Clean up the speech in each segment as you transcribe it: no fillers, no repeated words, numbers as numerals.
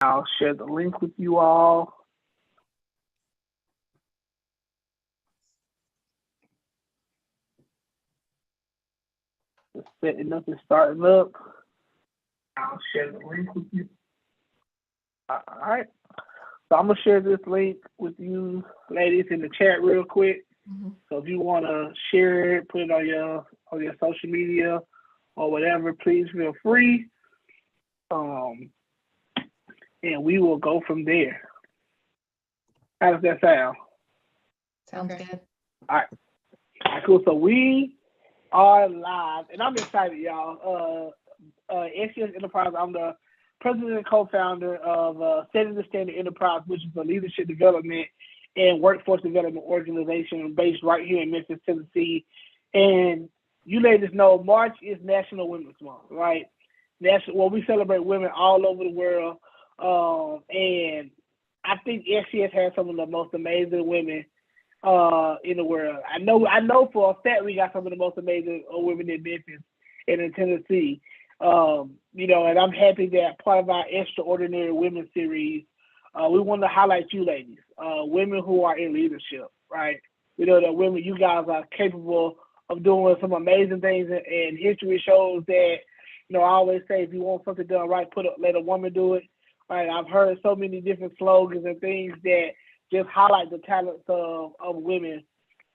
I'll share the link with you all. Just setting up and starting up. I'll share the link with you. All right. So I'm gonna share this link with you ladies in the chat real quick. So if you want to share it, put it on your social media or whatever, please feel free. And we will go from there. How does that sound? Sounds good. All right. Cool. So we are live, and I'm excited, y'all. SCS Enterprise, I'm the president and co-founder of Setting the Standard Enterprise, which is a leadership development and workforce development organization based right here in Memphis, Tennessee. And you ladies know March is National Women's Month, right? We celebrate women all over the world. And I think SCS has some of the most amazing women in the world. I know for a fact we got some of the most amazing women in Memphis and in Tennessee. And I'm happy that part of our Extraordinary Women series, we want to highlight you ladies, women who are in leadership, right? We know that women, you guys are capable of doing some amazing things, and history shows that, I always say if you want something done right, let a woman do it, right? I've heard so many different slogans and things that just highlight the talents of women,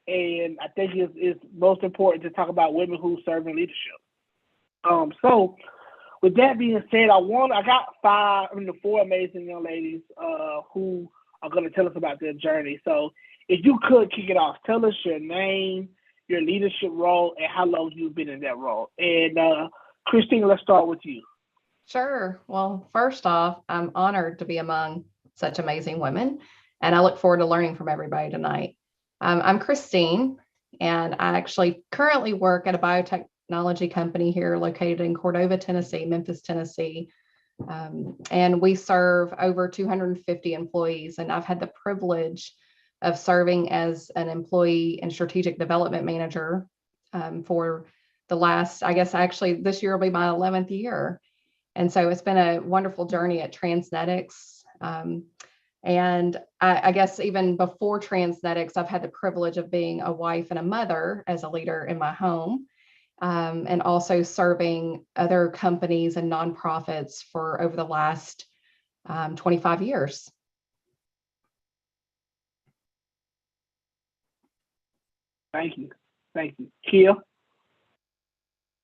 and I think it's most important to talk about women who serve in leadership. So with that being said, I got four amazing young ladies who are going to tell us about their journey. So if you could kick it off, tell us your name, your leadership role, and how long you've been in that role. And Christine, let's start with you. Sure. Well, first off, I'm honored to be among such amazing women, and I look forward to learning from everybody tonight. I'm Christine, and I actually currently work at a biotechnology company here located in Cordova, Tennessee, Memphis, Tennessee. And we serve over 250 employees, and I've had the privilege of serving as an employee and strategic development manager for the last, I guess actually this year will be my 11th year. And so it's been a wonderful journey at Transnetics. And I guess even before Transnetics, I've had the privilege of being a wife and a mother as a leader in my home, and also serving other companies and nonprofits for over the last 25 years. Thank you. Kia?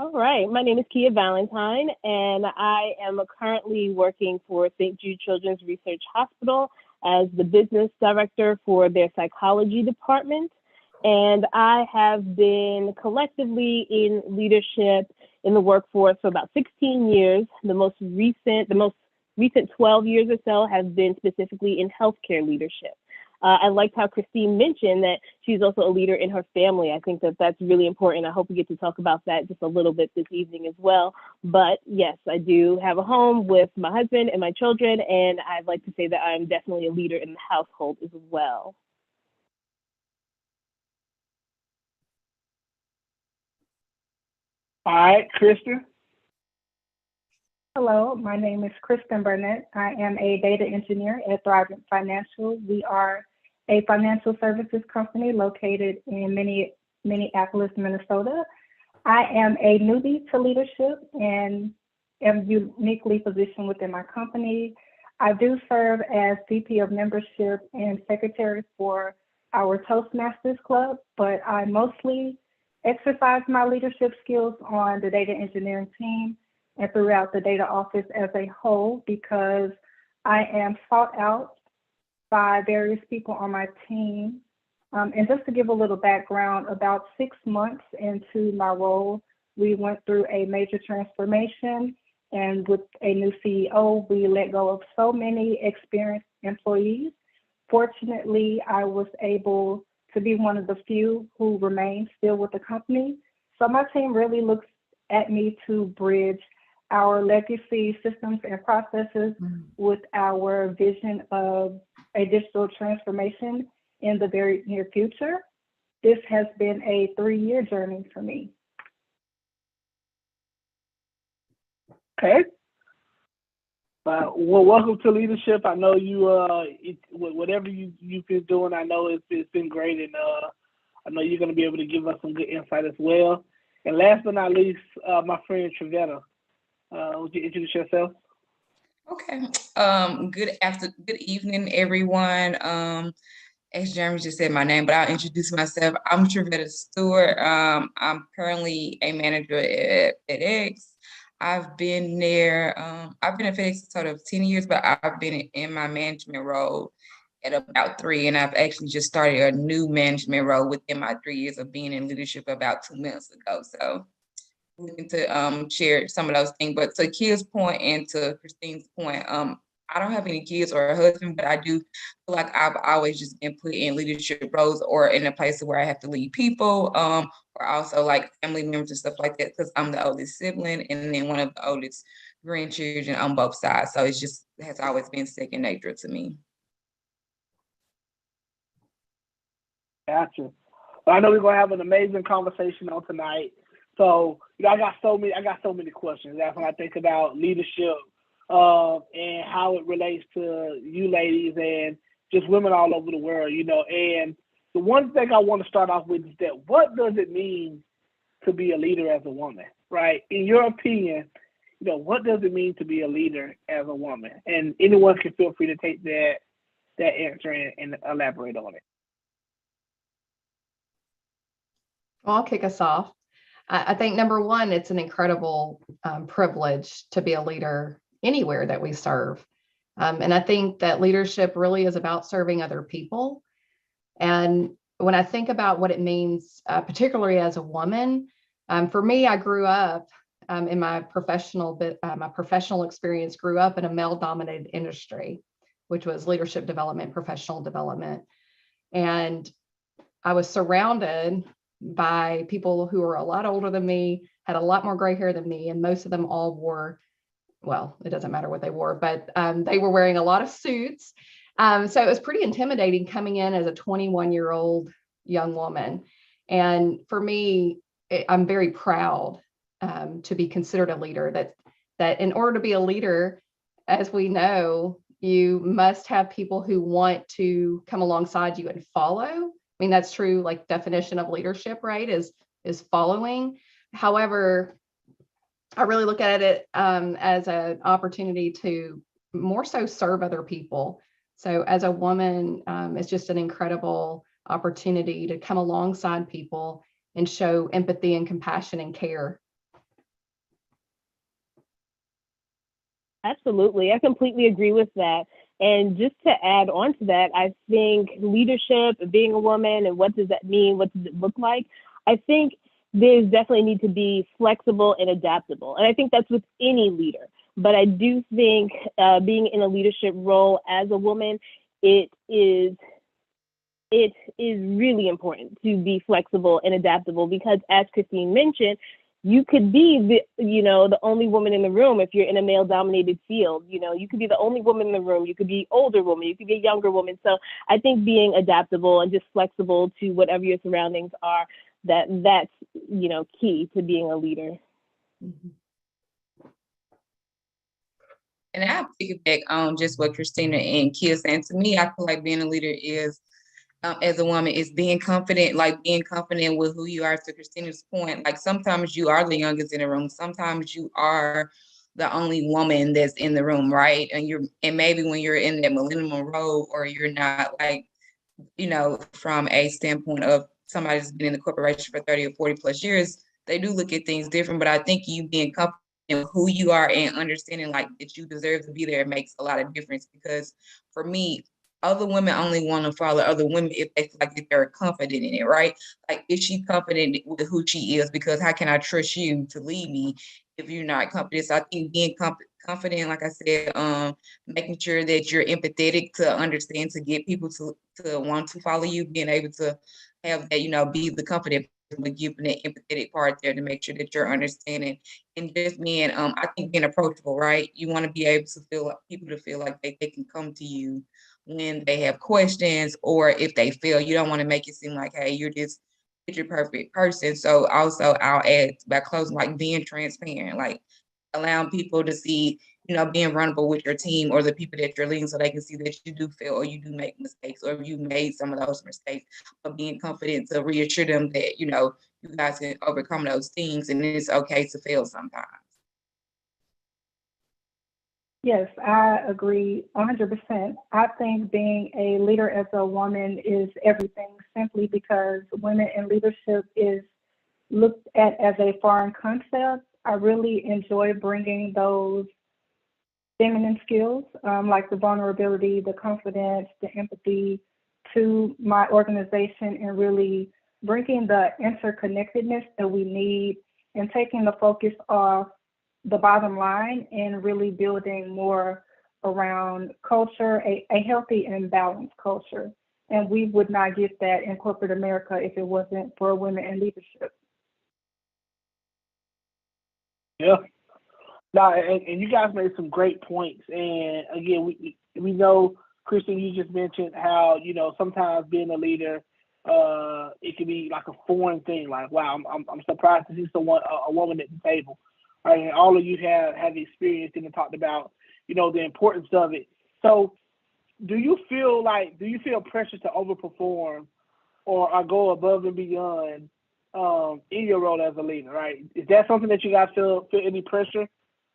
All right, my name is Kia Valentine, and I am currently working for St. Jude Children's Research Hospital as the business director for their psychology department. And I have been collectively in leadership in the workforce for about 16 years. The most recent 12 years or so have been specifically in healthcare leadership. I liked how Christine mentioned that she's also a leader in her family. I think that that's really important. I hope we get to talk about that just a little bit this evening as well. But yes, I do have a home with my husband and my children, and I'd like to say that I'm definitely a leader in the household as well. All right, Kristen? Hello, my name is Kristen Burnett. I am a data engineer at Thrivent Financial. We are a financial services company located in Minneapolis, Minnesota. I am a newbie to leadership and am uniquely positioned within my company. I do serve as VP of membership and secretary for our Toastmasters Club, but I mostly exercise my leadership skills on the data engineering team and throughout the data office as a whole, because I am sought out by various people on my team. And just to give a little background, about 6 months into my role, we went through a major transformation, and with a new CEO, we let go of so many experienced employees. Fortunately, I was able to be one of the few who remain still with the company. So my team really looks at me to bridge our legacy systems and processes with our vision of a digital transformation in the very near future. This has been a 3-year journey for me. Okay. But well, welcome to leadership. I know you whatever you've been doing, I know it's been great, and I know you're going to be able to give us some good insight as well. And last but not least, my friend Trevetta, would you introduce yourself? Okay. Good evening, everyone. As Jeremy just said my name, but I'll introduce myself. I'm Trevetta Stewart. I'm currently a manager at FedEx. I've been there. I've been at FedEx a total of 10 years, but I've been in my management role at about 3, and I've actually just started a new management role within my 3 years of being in leadership about 2 months ago. So looking to share some of those things. But to Kia's point and to Christine's point, I don't have any kids or a husband, but I do feel like I've always just been put in leadership roles or in a place where I have to lead people, or also like family members and stuff like that, because I'm the oldest sibling and then one of the oldest grandchildren on both sides. So it's just has always been second nature to me. Gotcha. Well, I know we're gonna have an amazing conversation on tonight. So I got so many questions. That's when I think about leadership and how it relates to you ladies and just women all over the world. And the one thing I want to start off with is that what does it mean to be a leader as a woman, right? In your opinion, what does it mean to be a leader as a woman? And anyone can feel free to take that answer and elaborate on it. Well, I'll kick us off. I think number one, it's an incredible privilege to be a leader anywhere that we serve. And I think that leadership really is about serving other people. And when I think about what it means, particularly as a woman, for me, I grew up in my professional experience, grew up in a male-dominated industry, which was leadership development, professional development. And I was surrounded by people who were a lot older than me, had a lot more gray hair than me, and most of them all wore, well, it doesn't matter what they wore, but they were wearing a lot of suits. So it was pretty intimidating coming in as a 21-year-old young woman. And for me, I'm very proud to be considered a leader, that in order to be a leader, as we know, you must have people who want to come alongside you and follow. I mean, that's true, like definition of leadership, right, is following. However, I really look at it as an opportunity to more so serve other people. So as a woman, it's just an incredible opportunity to come alongside people and show empathy and compassion and care. Absolutely. I completely agree with that. And just to add on to that, I think leadership, being a woman, and what does that mean? What does it look like? I think there's definitely need to be flexible and adaptable. And I think that's with any leader. But I do think being in a leadership role as a woman, it is really important to be flexible and adaptable, because as Christine mentioned, you could be the only woman in the room if you're in a male-dominated field. You could be the only woman in the room. You could be older woman. You could be a younger woman. So I think being adaptable and just flexible to whatever your surroundings are, that's key to being a leader. Mm-hmm. And I'll piggyback on just what Christina and Kia saying. To me, I feel like being a leader is, as a woman, is being confident with who you are. To Christina's point, like sometimes you are the youngest in the room. Sometimes you are the only woman that's in the room, right? And maybe when you're in that millennial role, or you're not, like, from a standpoint of somebody that's been in the corporation for 30 or 40 plus years, they do look at things different. But I think you being confident in who you are and understanding like that you deserve to be there makes a lot of difference. Because for me, other women only want to follow other women if they feel like they're confident in it, right? Like if she's confident with who she is, because how can I trust you to lead me if you're not confident? So I think being confident, like I said, making sure that you're empathetic to understand, to get people to want to follow you, being able to have that, be the confident, but giving that empathetic part there to make sure that you're understanding, and just being, I think being approachable, right? You want to be able to people to feel like they can come to you when they have questions, or if they feel. You don't want to make it seem like, hey, you're this picture perfect person. So also I'll add by closing, like being transparent, like allowing people to see being vulnerable with your team or the people that you're leading so they can see that you do fail or you do make mistakes or you made some of those mistakes, but being confident to reassure them that, you guys can overcome those things and it's okay to fail sometimes. Yes, I agree 100%. I think being a leader as a woman is everything simply because women in leadership is looked at as a foreign concept. I really enjoy bringing those feminine skills, like the vulnerability, the confidence, the empathy to my organization and really bringing the interconnectedness that we need and taking the focus off the bottom line and really building more around culture, a healthy and balanced culture. And we would not get that in corporate America if it wasn't for women in leadership. Yeah. No, and you guys made some great points. And again, we know, Christian, you just mentioned how, sometimes being a leader, it can be like a foreign thing. Like, wow, I'm surprised to see a woman at the table. Right? And all of you have experienced and talked about, the importance of it. So do you feel pressure to overperform or go above and beyond in your role as a leader, right? Is that something that you guys feel any pressure?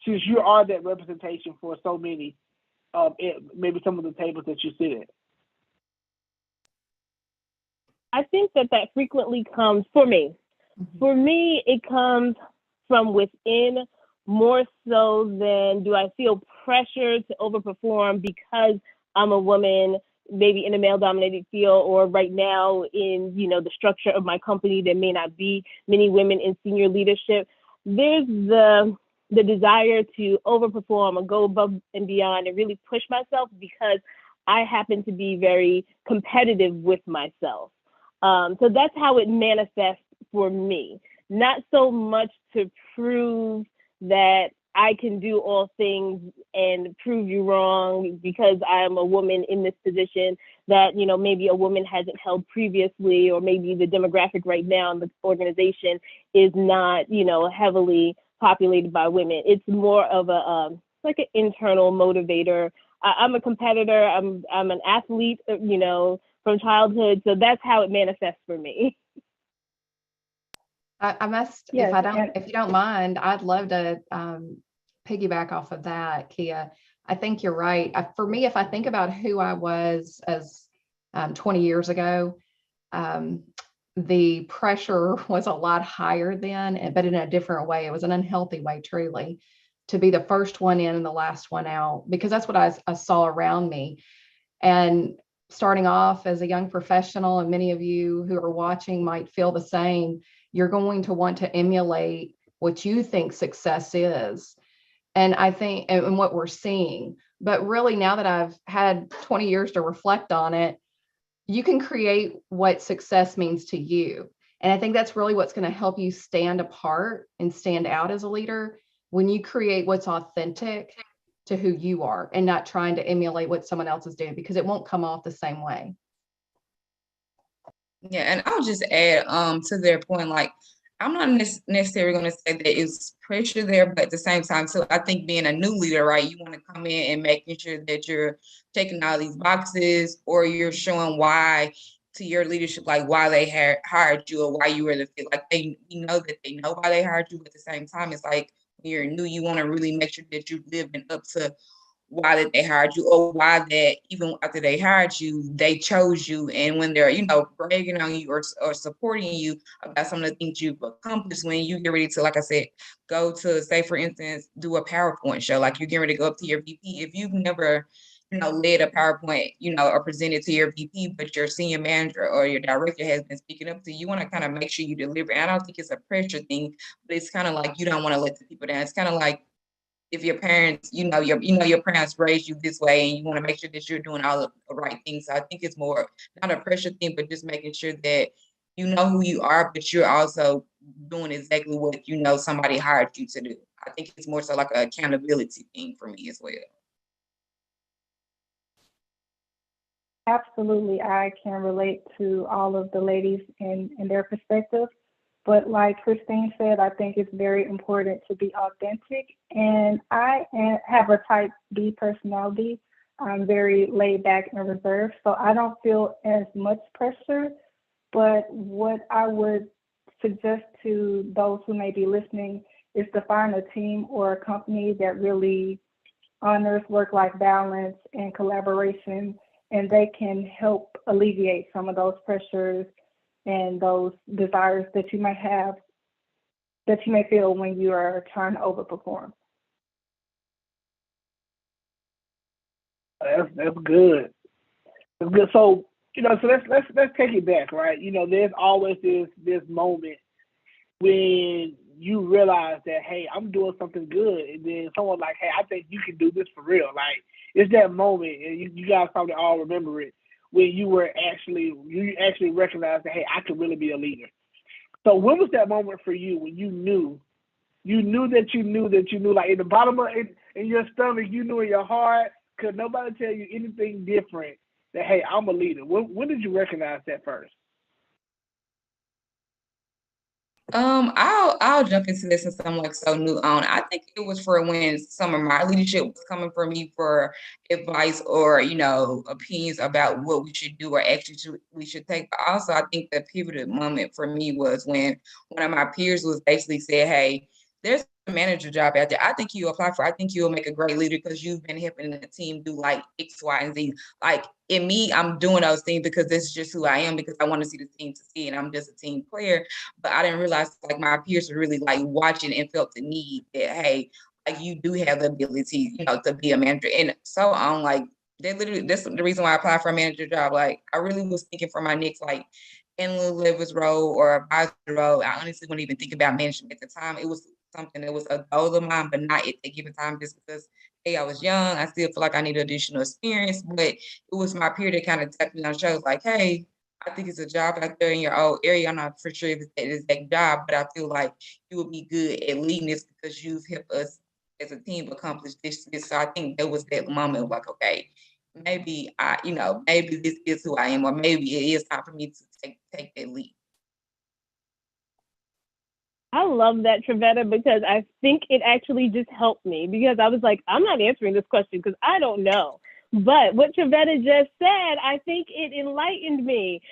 Since you are that representation for so many, maybe some of the tables that you sit at. I think that frequently comes for me. Mm-hmm. For me, it comes from within more so than do I feel pressure to overperform because I'm a woman, maybe in a male-dominated field, or right now in the structure of my company, there may not be many women in senior leadership. There's the desire to overperform or go above and beyond and really push myself because I happen to be very competitive with myself. So that's how it manifests for me. Not so much to prove that I can do all things and prove you wrong because I am a woman in this position that, maybe a woman hasn't held previously, or maybe the demographic right now in the organization is not, heavily populated by women. It's more of like an internal motivator. I'm a competitor. I'm an athlete, from childhood. So that's how it manifests for me. I must, yes, if you don't mind, I'd love to piggyback off of that, Kia. I think you're right. For me, if I think about who I was as 20 years ago, the pressure was a lot higher then, but in a different way. It was an unhealthy way, truly, to be the first one in and the last one out, because that's what I saw around me. And starting off as a young professional, and many of you who are watching might feel the same, you're going to want to emulate what you think success is. And I think, and what we're seeing, but really now that I've had 20 years to reflect on it, you can create what success means to you. And I think that's really what's going to help you stand apart and stand out as a leader, when you create what's authentic to who you are and not trying to emulate what someone else is doing, because it won't come off the same way. Yeah, and I'll just add to their point, like, I'm not necessarily going to say that it's pressure there, but at the same time, so I think being a new leader, right, you want to come in and making sure that you're checking all these boxes, or you're showing why to your leadership, like why they hired you or why you were the fit. Like you know that they know why they hired you, but at the same time, it's like when you're new, you want to really make sure that you're living up to why that they hired you, or why that even after they hired you, they chose you. And when they're, bragging on you or supporting you about some of the things you've accomplished, when you get ready to, like I said, go to, say, for instance, do a PowerPoint show, like you're getting ready to go up to your VP. If you've never, led a PowerPoint, or presented to your VP, but your senior manager or your director has been speaking up to you, you want to kind of make sure you deliver. And I don't think it's a pressure thing, but it's kind of like you don't want to let the people down. It's kind of like, if your parents, your parents raised you this way, and you want to make sure that you're doing all the right things. So I think it's more not a pressure thing, but just making sure that you know who you are, but you're also doing exactly what somebody hired you to do. I think it's more so like an accountability thing for me as well. Absolutely, I can relate to all of the ladies in their perspective. But like Christine said, I think it's very important to be authentic. And have a type B personality. I'm very laid back and reserved, so I don't feel as much pressure. But what I would suggest to those who may be listening is to find a team or a company that really honors work-life balance and collaboration, and they can help alleviate some of those pressures and those desires that you might have, that you may feel when you are trying to overperform. That's good. That's good. So so let's take it back, right? There's always this moment when you realize that, hey, I'm doing something good, and then someone's like, hey, I think you can do this for real. Like, it's that moment, and you guys probably all remember it, when you actually recognized that, hey, I could really be a leader. So when was that moment for you when you knew that you knew, like in the bottom of in your stomach, you knew in your heart, could nobody tell you anything different, that, hey, I'm a leader? When did you recognize that first? I'll jump into this since I'm like so new on. I think it was for when some of my leadership was coming for me for advice or opinions about what we should do or we should take. But also, I think the pivotal moment for me was when one of my peers was basically said, "Hey, there's a manager job out there. I think you apply for. I think you'll make a great leader because you've been helping the team do like X, Y, and Z. Like in me, I'm doing those things because this is just who I am, because I want to see the team succeed, and I'm just a team player." But I didn't realize like my peers were really like watching and felt the need that, hey, like you do have the ability, to be a manager and so on. Like that's the reason why I applied for a manager job. Like I really was thinking for my next like analyst levels role or advisor role. I honestly wouldn't even think about management at the time. It was something that was a goal of mine, but not at the given time, just because, hey, I was young. I still feel like I need additional experience, but it was my peer that kind of tapped me on the shoulder, like, hey, I think it's a job out there in your old area. I'm not for sure if it's that exact job, but I feel like you would be good at leading this because you've helped us as a team accomplish this. So I think that was that moment of like, okay, maybe maybe this is who I am, or maybe it is time for me to take that leap. I love that, Trevetta, because I think it actually just helped me, because I was like, I'm not answering this question because I don't know. But what Trevetta just said, I think it enlightened me.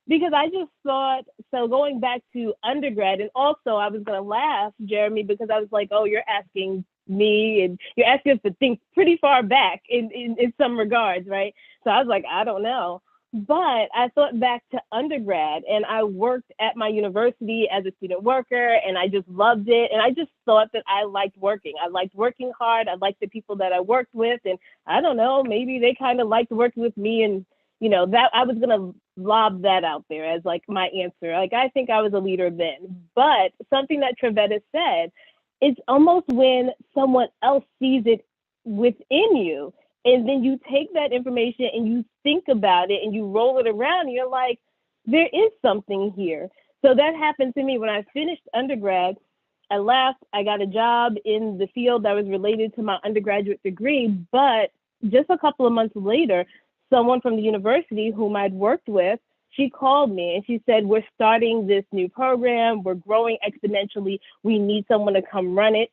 Because I just thought, so going back to undergrad, and also I was going to laugh, Jeremy, because I was like, oh, you're asking me and you're asking us to think pretty far back in some regards, right? So I was like, I don't know. But I thought back to undergrad, and I worked at my university as a student worker, and I just loved it. And I just thought that I liked working. I liked working hard. I liked the people that I worked with. And I don't know, maybe they kind of liked working with me. And, that I was going to lob that out there as like my answer. Like, I think I was a leader then. But something that Trevetta said, it's almost when someone else sees it within you, and then you take that information and you think about it and you roll it around and you're like, there is something here. So that happened to me when I finished undergrad. I left, I got a job in the field that was related to my undergraduate degree, but just a couple of months later, someone from the university whom I'd worked with, she called me and she said, we're starting this new program, we're growing exponentially, we need someone to come run it.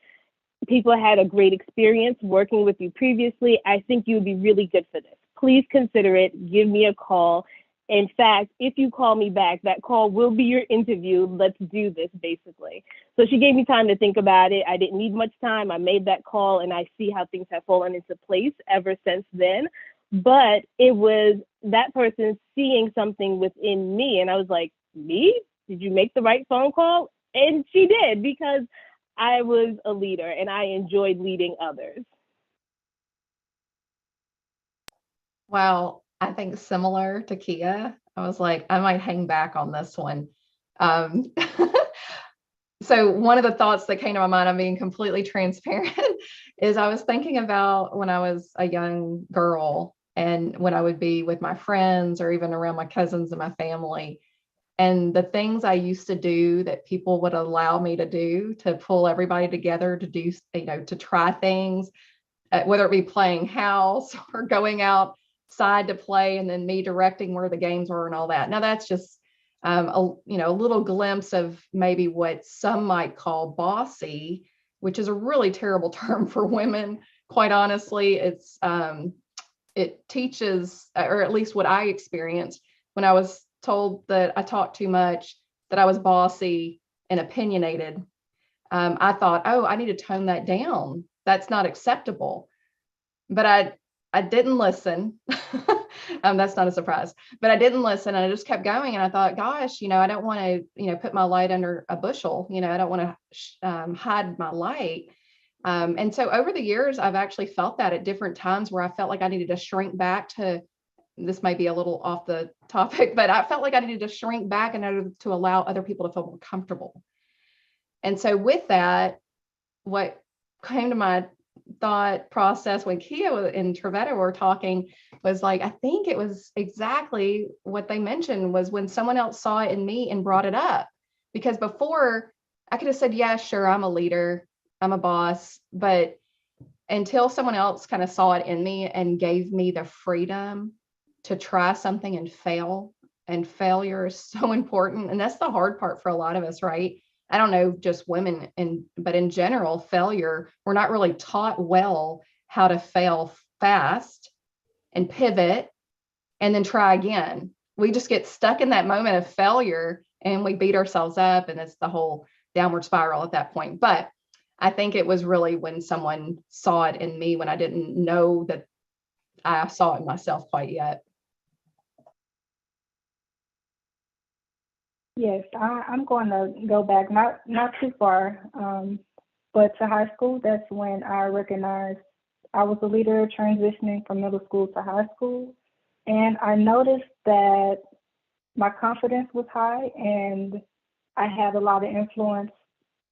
People had a great experience working with you previously. I think you would be really good for this. Please consider it. Give me a call. In fact, if you call me back, that call will be your interview. Let's do this, basically. So she gave me time to think about it. I didn't need much time. I made that call, and I see how things have fallen into place ever since then. But it was that person seeing something within me. And I was like, me? Did you make the right phone call? And she did, because I was a leader and I enjoyed leading others. Well, I think similar to Kia, I was like, I might hang back on this one. Um, so one of the thoughts that came to my mind, I'm being completely transparent, is I was thinking about when I was a young girl and when I would be with my friends or even around my cousins and my family, and the things I used to do that people would allow me to do to pull everybody together to do, to try things, whether it be playing house or going outside to play and then me directing where the games were and all that. Now that's just a little glimpse of maybe what some might call bossy, which is a really terrible term for women. Quite honestly, it teaches, or at least what I experienced when I was told that I talked too much, that I was bossy and opinionated. I thought, oh, I need to tone that down. That's not acceptable. But I didn't listen. That's not a surprise, but I didn't listen, and I just kept going. And I thought, gosh, I don't want to, put my light under a bushel. I don't want to hide my light. And so over the years, I've actually felt that at different times where I felt like I needed to shrink back to, this might be a little off the topic, but I felt like I needed to shrink back in order to allow other people to feel more comfortable. And so with that, what came to my thought process when Kia and Trevetta were talking was like, I think it was exactly what they mentioned, was when someone else saw it in me and brought it up. Because before I could have said, yeah, sure, I'm a leader, I'm a boss, but until someone else kind of saw it in me and gave me the freedom to try something and fail, and failure is so important. And that's the hard part for a lot of us, right? I don't know, just women, but in general, failure, we're not really taught well how to fail fast and pivot and then try again. We just get stuck in that moment of failure and we beat ourselves up, and it's the whole downward spiral at that point. But I think it was really when someone saw it in me when I didn't know that I saw it in myself quite yet. Yes, I'm going to go back, not too far, but to high school. That's when I recognized I was a leader transitioning from middle school to high school. And I noticed that my confidence was high and I had a lot of influence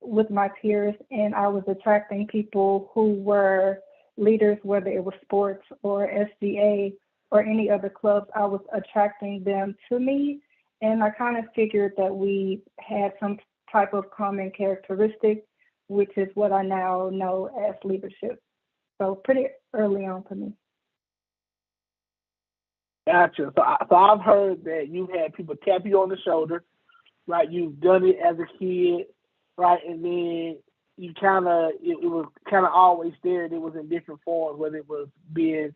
with my peers, and I was attracting people who were leaders, whether it was sports or SGA or any other clubs. I was attracting them to me. And I kind of figured that we had some type of common characteristic, which is what I now know as leadership. So pretty early on for me. Gotcha. So I've heard that you've had people tap you on the shoulder, right? You've done it as a kid, right? And then you it was kind of always there, and it was in different forms, whether it was being,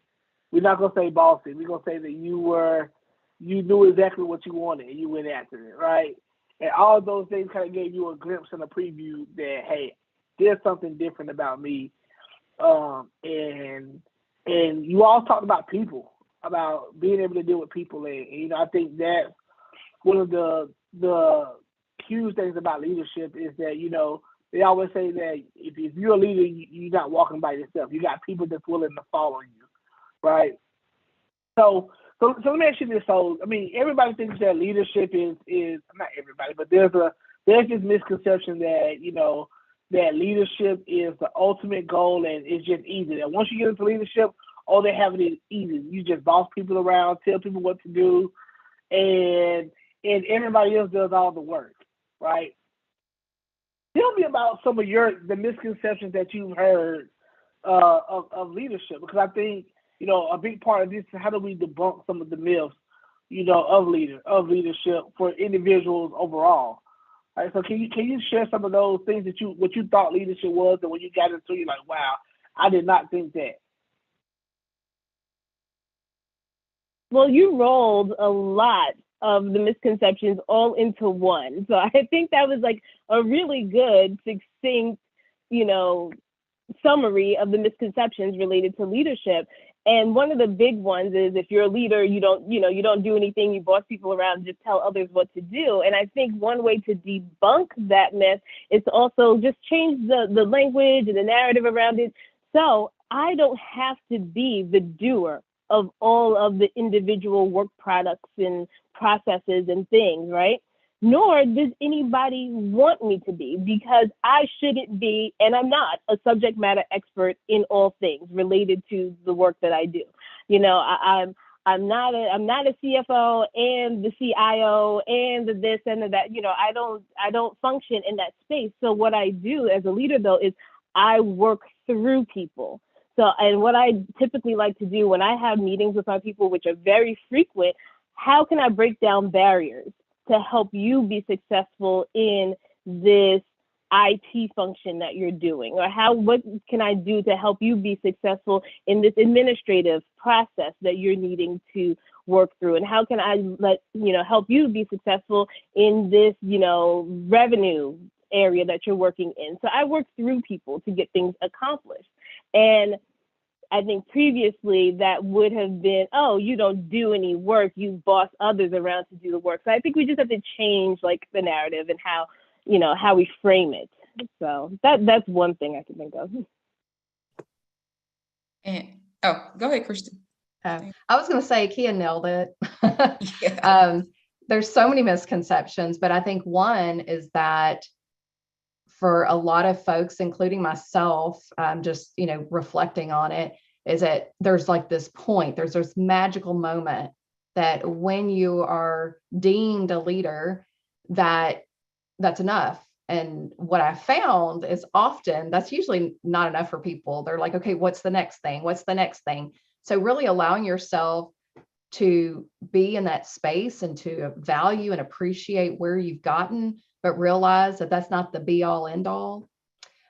we're not going to say bossy, we're going to say that you knew exactly what you wanted and you went after it, right? And all of those things kind of gave you a glimpse and a preview that, hey, there's something different about me. And you all talked about people, about being able to deal with people. And I think that's one of the huge things about leadership is that, they always say that if you're a leader, you're not walking by yourself. You got people that's willing to follow you, right? So let me ask you this. So, I mean, everybody thinks that leadership is not everybody, but there's this misconception that, that leadership is the ultimate goal and it's just easy. That once you get into leadership, all they have it is easy. You just boss people around, tell people what to do, and everybody else does all the work, right? Tell me about some of the misconceptions that you've heard of leadership, because I think, a big part of this is how do we debunk some of the myths, of leadership for individuals overall. All right, so can you share some of those things what you thought leadership was, and when you got into it, you're like, wow, I did not think that. Well, you rolled a lot of the misconceptions all into one. So I think that was like a really good, succinct, summary of the misconceptions related to leadership. And one of the big ones is if you're a leader, you don't do anything, you boss people around, just tell others what to do. And I think one way to debunk that myth is to also just change the language and the narrative around it. So I don't have to be the doer of all of the individual work products and processes and things, right? Nor does anybody want me to be, because I shouldn't be, and I'm not, a subject matter expert in all things related to the work that I do. I'm not a CFO and the CIO and the this and the that. I don't function in that space. So what I do as a leader, though, is I work through people. So, and what I typically like to do when I have meetings with my people, which are very frequent, how can I break down barriers to help you be successful in this IT function that you're doing? Or what can I do to help you be successful in this administrative process that you're needing to work through? And how can I help you be successful in this, revenue area that you're working in? So I work through people to get things accomplished. And I think previously that would have been, oh, you don't do any work, you boss others around to do the work. So I think we just have to change like the narrative and how we frame it. So that's one thing I can think of. And go ahead, Kristen. I was going to say Kia nailed it. Yeah. There's so many misconceptions, but I think one is that for a lot of folks, including myself, just, reflecting on it, is that there's like this point, there's this magical moment that when you are deemed a leader, that's enough. And what I found is often that's usually not enough for people. They're like, okay, what's the next thing? What's the next thing? So really allowing yourself to be in that space and to value and appreciate where you've gotten, but realize that that's not the be all end all.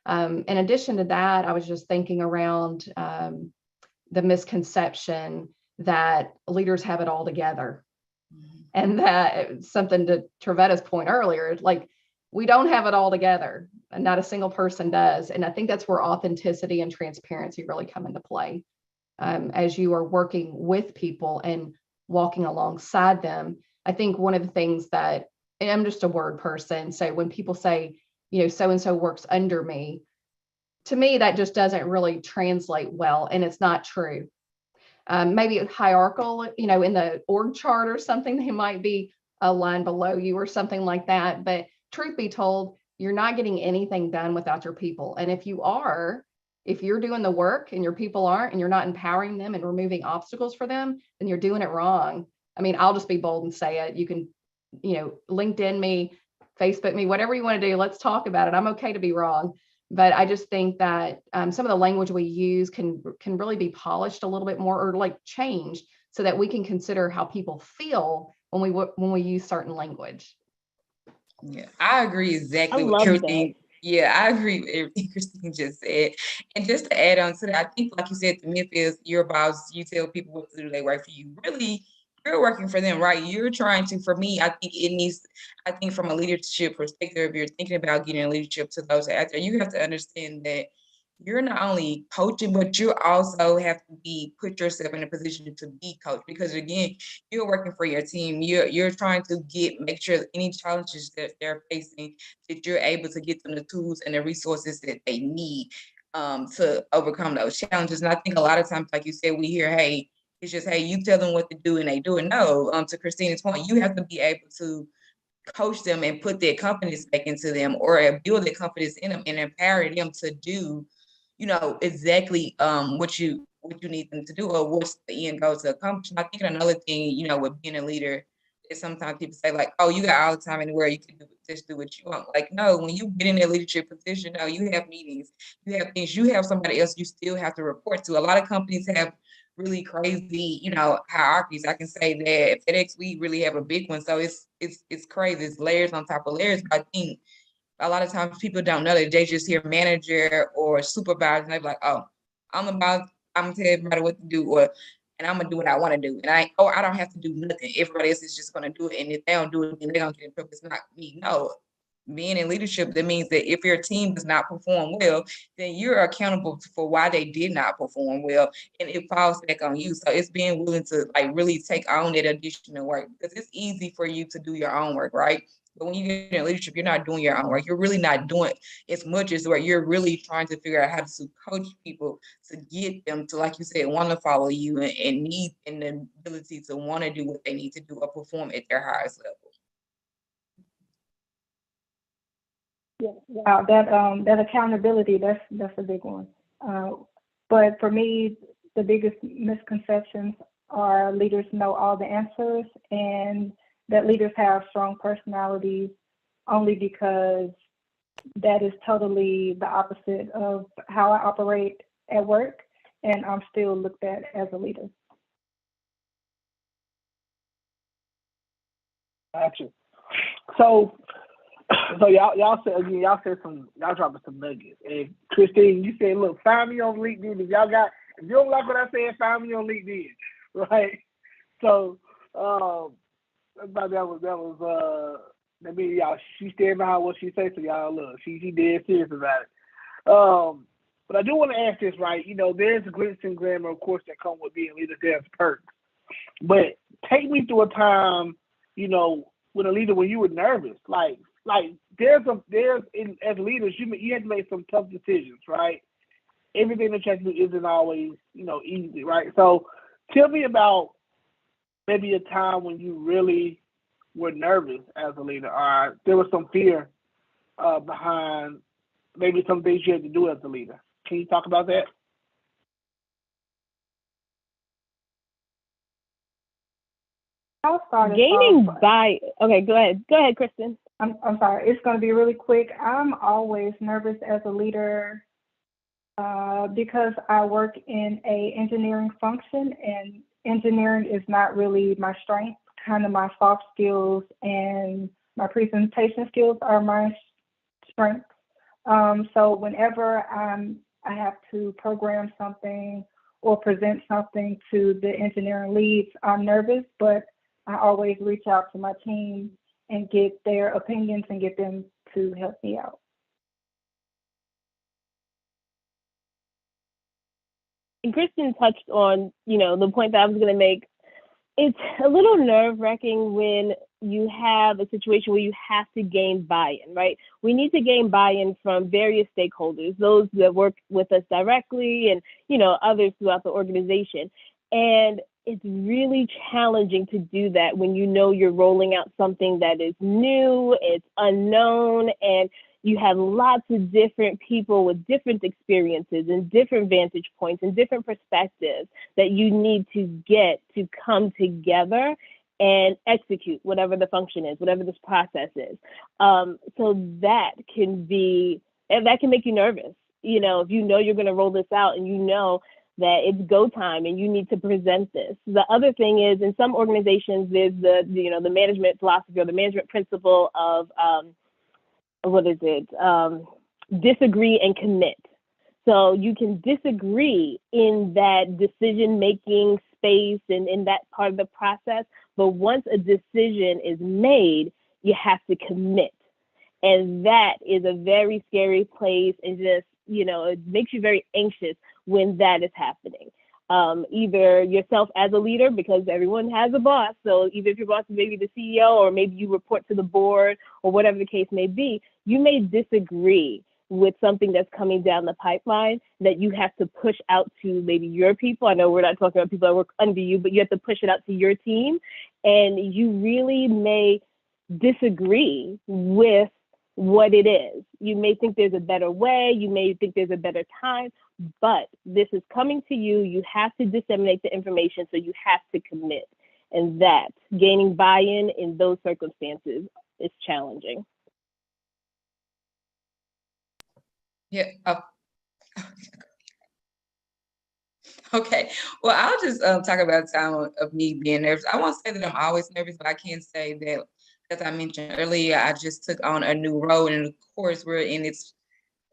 In addition to that, I was just thinking around the misconception that leaders have it all together. And that something to Trevetta's point earlier, like we don't have it all together and not a single person does. And I think that's where authenticity and transparency really come into play. As you are working with people and walking alongside them. I think one of the things that, and I'm just a word person, so when people say, so-and-so works under me, to me, that just doesn't really translate well, and it's not true. Maybe hierarchical, in the org chart or something, they might be a line below you or something like that. But truth be told, you're not getting anything done without your people. And if you're doing the work and your people aren't, and you're not empowering them and removing obstacles for them, then you're doing it wrong. I mean, I'll just be bold and say it. You can, LinkedIn me, Facebook me, whatever you want to do. Let's talk about it. I'm okay to be wrong. But I just think that some of the language we use can really be polished a little bit more, or like changed, so that we can consider how people feel when we use certain language. Yeah, I agree exactly with everything. Yeah, I agree with everything Christine just said. And just to add on to that, I think, like you said, the myth is your boss, you tell people what to do, they work for you. Really, you're working for them, right? You're trying to, for me, I think from a leadership perspective, if you're thinking about getting leadership to those out there, you have to understand that you're not only coaching, but you also have to put yourself in a position to be coached, because again, you're working for your team. You're trying to make sure that any challenges that they're facing, that you're able to get them the tools and the resources that they need to overcome those challenges. And I think a lot of times, like you said, we hear, hey, it's just, hey, you tell them what to do and they do it. No, to Christina's point, you have to be able to coach them and put their confidence back into them, or build their confidence in them and empower them to do exactly what you need them to do, or what's the end goal to accomplish. And I think another thing, with being a leader, is sometimes people say like, oh, you got all the time in the world, you can just do what you want. Like, no, when you get in that leadership position, no, you have meetings, you have things, you have somebody else you still have to report to. A lot of companies have really crazy, hierarchies. I can say that at FedEx, we really have a big one. So it's crazy. It's layers on top of layers. But I think a lot of times people don't know that. They just hear manager or supervisor and they're like, oh, I'm gonna tell everybody what to do, and I'm gonna do what I want to do. And I don't have to do nothing. Everybody else is just gonna do it. And if they don't do it, then they're gonna get in trouble. It's not me. No. Being in leadership, that means that if your team does not perform well, then you're accountable for why they did not perform well, and it falls back on you. So it's being willing to really take on that additional work, because it's easy for you to do your own work, right? But when you get in leadership, you're not doing your own work. You're really not doing as much as where you're really trying to figure out how to coach people to get them to, like you said, want to follow you and need and the ability to want to do what they need to do or perform at their highest level. Yeah, that accountability, that's a big one. But for me, the biggest misconceptions are leaders know all the answers, and that leaders have strong personalities, only because that is totally the opposite of how I operate at work, and I'm still looked at as a leader. Gotcha. So y'all dropping some nuggets. And Christine, you said, look, find me on LinkedIn. If you don't like what I said, find me on LinkedIn, right? So that means y'all, she stand behind what she says, so y'all look, she dead serious about it. But I do want to ask this, right? There's glitz and glamour, of course, that come with being leader. There's perks, but take me through a time, with a leader when you were nervous, like as leaders, you have to make some tough decisions, right? Everything that you have to do isn't always, easy, right? So tell me about maybe a time when you really were nervous as a leader, or there was some fear behind maybe some things you had to do as a leader. Can you talk about that? I'll start. Okay, go ahead, Kristen. I'm sorry. It's going to be really quick. I'm always nervous as a leader because I work in a engineering function, and engineering is not really my strength. Kind of my soft skills and my presentation skills are my strength. So whenever I have to program something or present something to the engineering leads, I'm nervous, but I always reach out to my team and get their opinions and get them to help me out. And Kristen touched on, the point that I was going to make. It's a little nerve-wracking when you have a situation where you have to gain buy-in, right? We need to gain buy-in from various stakeholders, those that work with us directly and, others throughout the organization. And it's really challenging to do that when you're rolling out something that is new, it's unknown, and you have lots of different people with different experiences and different vantage points and different perspectives that you need to get to come together and execute whatever the function is, whatever this process is. So that can make you nervous. If you're going to roll this out and that it's go time and you need to present this. The other thing is, in some organizations, there's the management philosophy or the management principle of disagree and commit. So you can disagree in that decision-making space and in that part of the process, but once a decision is made, you have to commit. And that is a very scary place, and just, it makes you very anxious when that is happening. Either yourself as a leader, because everyone has a boss. So either if your boss is maybe the CEO, or maybe you report to the board, or whatever the case may be, you may disagree with something that's coming down the pipeline that you have to push out to maybe your people. I know we're not talking about people that work under you, but you have to push it out to your team. And you really may disagree with what it is. You may think there's a better way, you may think there's a better time, but this is coming to you. You have to disseminate the information, so you have to commit. And that gaining buy-in in those circumstances is challenging. Yeah. Oh. Okay. Well, I'll just talk about the time of me being nervous. I won't say that I'm always nervous, but I can say that, as I mentioned earlier, I just took on a new role, and of course, we're in this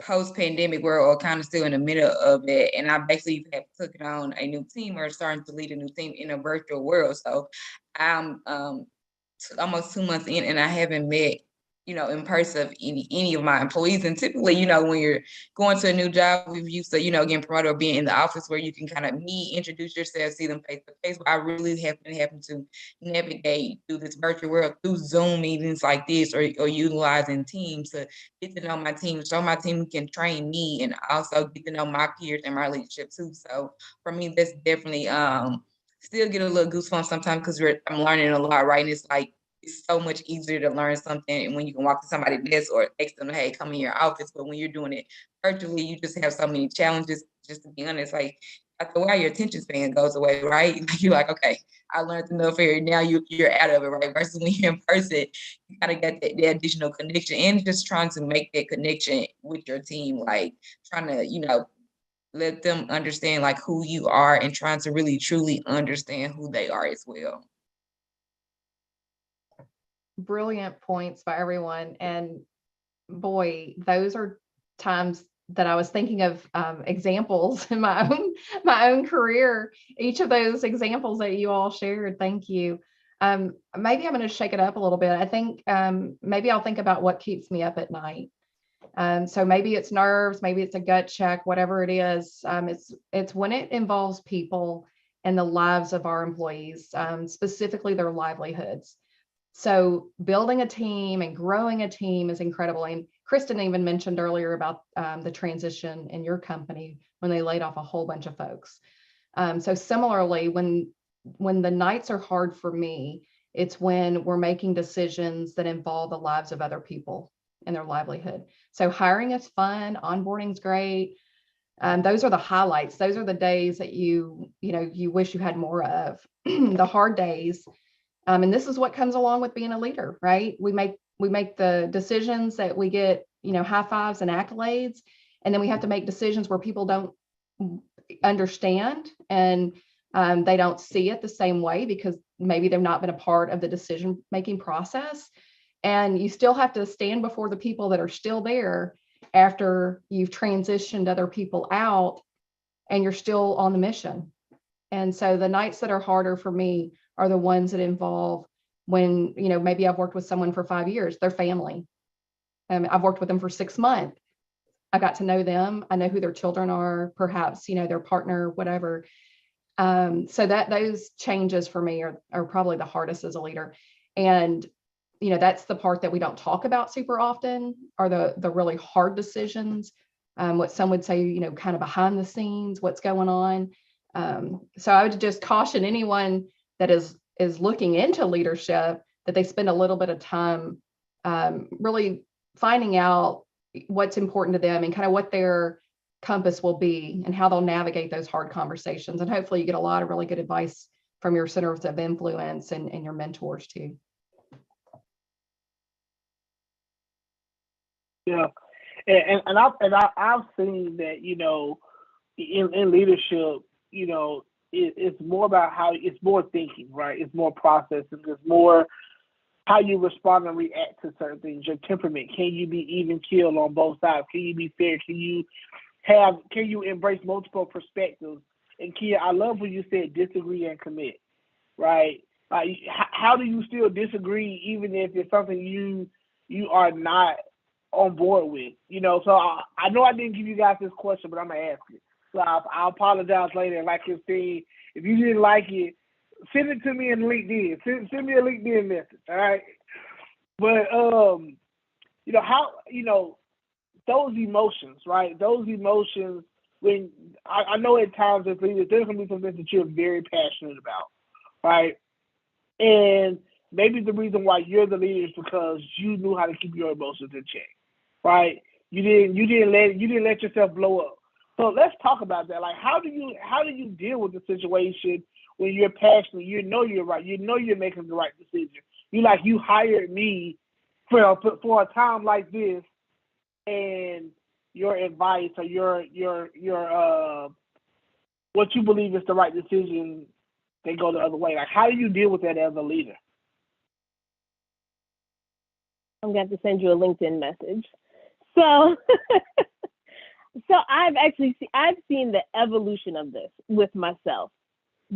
post-pandemic world, or kind of still in the middle of it. And I basically have taken on a new team, or starting to lead a new team in a virtual world. So I'm almost 2 months in, and I haven't met, in person any of my employees. And typically, when you're going to a new job, we've used to, getting promoted or being in the office where you can kind of meet, introduce yourself, see them face to face. But I really have been having to navigate through this virtual world through Zoom meetings like this, or utilizing Teams to get to know my team, so my team can train me, and also get to know my peers and my leadership too. So for me, that's definitely still get a little goosebumps sometimes, because I'm learning a lot, right? And it's so much easier to learn something when you can walk to somebody's desk or text them, hey, come in your office. But when you're doing it virtually, you just have so many challenges. Just to be honest, like, after a while, your attention span goes away, right? Like, you're like, okay, I learned enough here. Now you're out of it, right? Versus when you're in person, you kind of got that additional connection, and just trying to make that connection with your team, like trying to, let them understand like who you are, and trying to really truly understand who they are as well. brilliant points by everyone. And boy, those are times that I was thinking of examples in my own career. Each of those examples that you all shared, thank you. Maybe I'm going to shake it up a little bit. I think maybe I'll think about what keeps me up at night. So maybe it's nerves, maybe it's a gut check, whatever it is. It's when it involves people and the lives of our employees, specifically their livelihoods. So building a team and growing a team is incredible. And Kristen even mentioned earlier about the transition in your company when they laid off a whole bunch of folks. So similarly, when the nights are hard for me, it's when we're making decisions that involve the lives of other people and their livelihood. So hiring is fun, onboarding's great. Those are the highlights. Those are the days that you wish you had more of. The hard days. And this is what comes along with being a leader, right? We make the decisions that we get, high fives and accolades. And then we have to make decisions where people don't understand and they don't see it the same way because maybe they've not been a part of the decision-making process. And you still have to stand before the people that are still there after you've transitioned other people out and you're still on the mission. And so the nights that are harder for me are the ones that involve when, maybe I've worked with someone for 5 years, their family. I've worked with them for 6 months. I got to know them. I know who their children are, perhaps, their partner, whatever. So that those changes for me are probably the hardest as a leader. And, that's the part that we don't talk about super often are the really hard decisions, what some would say, kind of behind the scenes, what's going on. So I would just caution anyone that is looking into leadership that they spend a little bit of time really finding out what's important to them and kind of what their compass will be and how they'll navigate those hard conversations. And hopefully you get a lot of really good advice from your centers of influence and your mentors too. Yeah, and I've seen that in leadership, it's more about how it's more thinking, right? It's more processing. It's more how you respond and react to certain things. Your temperament. Can you be even keeled on both sides? Can you be fair? Can you embrace multiple perspectives? And Kia, I love when you said disagree and commit, right? Like, how do you still disagree even if it's something you are not on board with? So I know I didn't give you guys this question, but I'm gonna ask it. So I'll apologize later. Like Christine, if you didn't like it, send it to me in LinkedIn. Send me a LinkedIn message, all right? But how those emotions, right? Those emotions when I know at times as leaders, there's gonna be something that you're very passionate about, right? And maybe the reason why you're the leader is because you knew how to keep your emotions in check, right? You didn't let yourself blow up. So let's talk about that. Like, how do you deal with the situation when you're passionate? You know you're right. You know you're making the right decision. You hired me for a time like this, and your advice or your what you believe is the right decision, they go the other way. Like, how do you deal with that as a leader? I'm going to have to send you a LinkedIn message. So, I've seen the evolution of this with myself,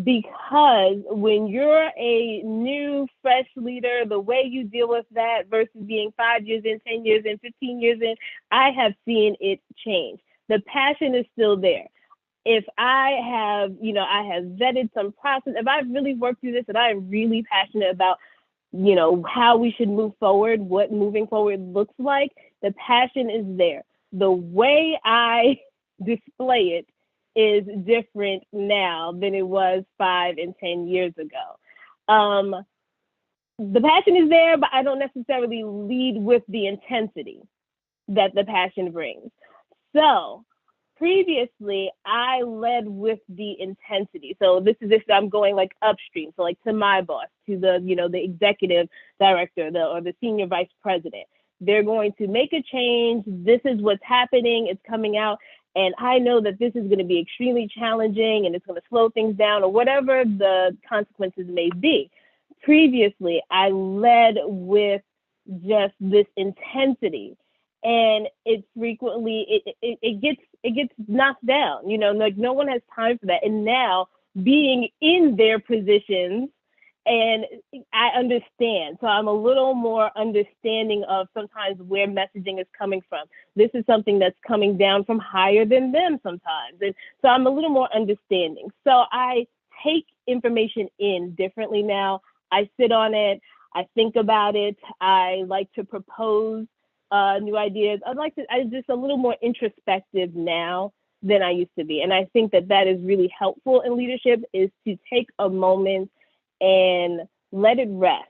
because when you're a new, fresh leader, the way you deal with that versus being 5 years in, 10 years in, 15 years in, I have seen it change. The passion is still there. If I have vetted some process, if I've really worked through this and I'm really passionate about, how we should move forward, what moving forward looks like, the passion is there. The way I display it is different now than it was 5 and 10 years ago. The passion is there, but I don't necessarily lead with the intensity that the passion brings. So previously, I led with the intensity. So I'm going like upstream. So like to my boss, to the executive director, or the senior vice president. They're going to make a change. This is what's happening. It's coming out. And I know that this is going to be extremely challenging and it's going to slow things down or whatever the consequences may be. previously I led with just this intensity, and it's frequently it gets knocked down, you know, like no one has time for that. And now being in their positions, and I understand. So I'm a little more understanding of sometimes where messaging is coming from. This is something that's coming down from higher than them sometimes. And so I'm a little more understanding. So I take information in differently now. I sit on it. I think about it. I like to propose new ideas. I'm just a little more introspective now than I used to be. And I think that that is really helpful in leadership, is to take a moment and let it rest.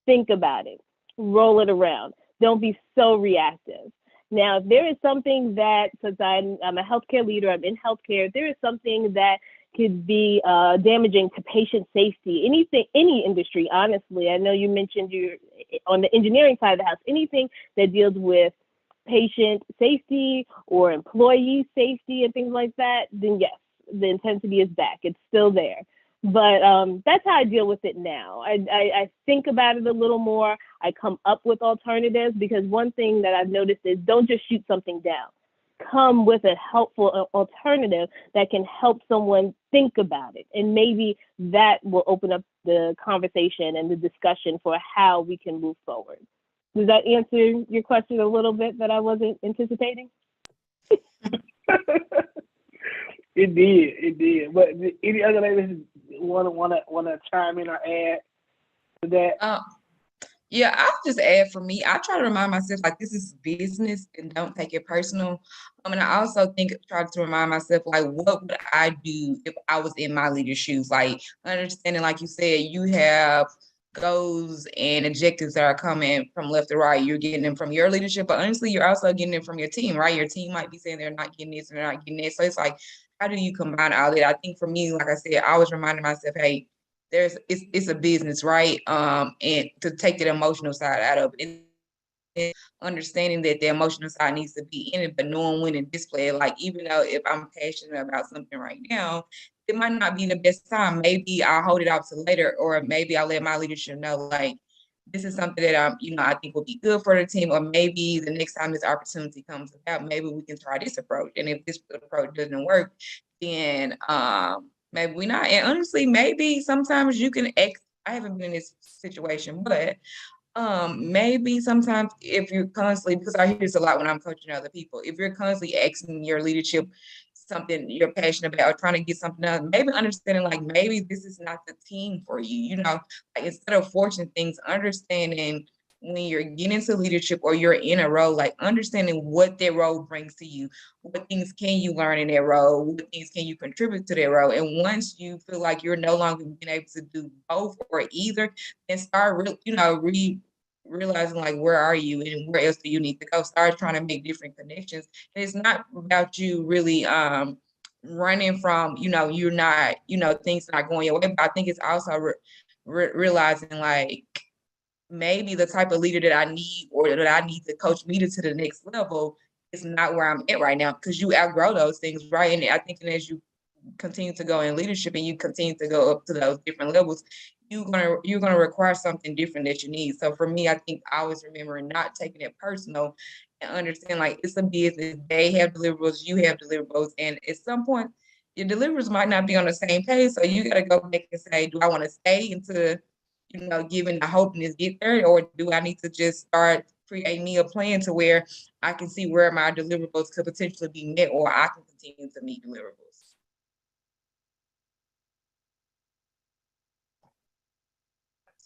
Think about it, roll it around. Don't be so reactive. Now, if there is something that, since I'm a healthcare leader, I'm in healthcare, if there is something that could be damaging to patient safety, anything, any industry, honestly. I know you mentioned you're on the engineering side of the house, anything that deals with patient safety or employee safety and things like that, then yes, the intensity is back. It's still there. But that's how I deal with it now. I think about it a little more. I come up with alternatives, because one thing that I've noticed is don't just shoot something down. Come with a helpful alternative that can help someone think about it. And maybe that will open up the conversation and the discussion for how we can move forward. Does that answer your question a little bit that I wasn't anticipating? It did. But any other ladies wanna chime in or add to that? Yeah, I'll just add, for me, I try to remind myself like this is business and don't take it personal. And I also try to remind myself like, what would I do if I was in my leader's shoes? Like, understanding, like you said, you have goals and objectives that are coming from left to right. You're getting them from your leadership, but honestly, you're also getting them from your team, right? Your team might be saying they're not getting this and they're not getting that. So it's like, how do you combine all that? I think for me, like I said, I was reminding myself, hey, it's a business, right? And to take that emotional side out of it, and understanding that the emotional side needs to be in it, but knowing when to display it. Like, even though if I'm passionate about something right now, it might not be the best time. Maybe I'll hold it out to later, or maybe I'll let my leadership know, like, this is something that I think will be good for the team, or maybe the next time this opportunity comes about, maybe we can try this approach. And if this approach doesn't work, then maybe we not. And honestly, maybe sometimes you can I haven't been in this situation, but maybe sometimes if you're constantly, because I hear this a lot when I'm coaching other people, if you're constantly asking your leadership something you're passionate about or trying to get something done, maybe understanding like maybe this is not the team for you, like instead of forcing things, understanding when you're getting into leadership or you're in a role, like understanding what that role brings to you, what things can you learn in that role, what things can you contribute to that role. And once you feel like you're no longer being able to do both or either, then start realizing like where are you and where else do you need to go. Start trying to make different connections. And it's not about you really running from you're not things not going your way, but I think it's also realizing like maybe the type of leader that I need or that I need to coach me to the next level is not where I'm at right now, because you outgrow those things, right? And I think as you continue to go in leadership and you continue to go up to those different levels, you're gonna require something different that you need. So for me, I think I always remember not taking it personal and understand like it's a business. They have deliverables, you have deliverables, and at some point your deliverables might not be on the same page. So you got to go back and say, do I want to stay into giving the hope and just get there, or do I need to just start creating me a plan to where I can see where my deliverables could potentially be met, or I can continue to meet deliverables.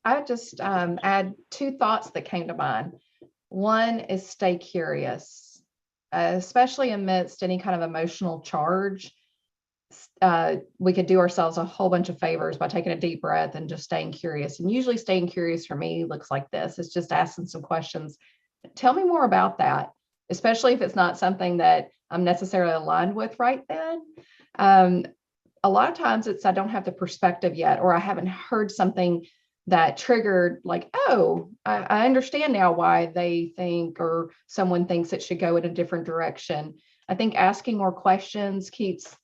I just add two thoughts that came to mind. One is stay curious, especially amidst any kind of emotional charge. We could do ourselves a whole bunch of favors by taking a deep breath and just staying curious. And usually staying curious for me looks like this. It's just asking some questions. Tell me more about that, especially if it's not something that I'm necessarily aligned with right then. A lot of times it's I don't have the perspective yet, or I haven't heard something that triggered like, oh, I understand now why they think or someone thinks it should go in a different direction. I think asking more questions keeps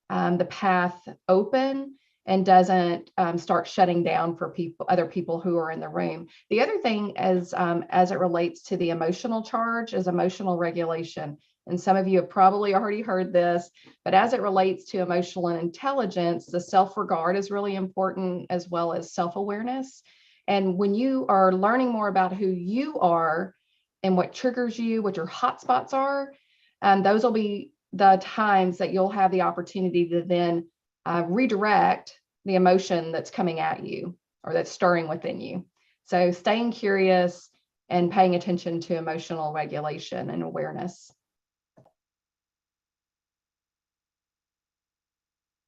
the path open and doesn't start shutting down for other people who are in the room. The other thing as it relates to the emotional charge is emotional regulation. And some of you have probably already heard this, but as it relates to emotional intelligence, the self-regard is really important, as well as self-awareness. And when you are learning more about who you are and what triggers you, what your hotspots are, those will be the times that you'll have the opportunity to then redirect the emotion that's coming at you or that's stirring within you. So staying curious and paying attention to emotional regulation and awareness.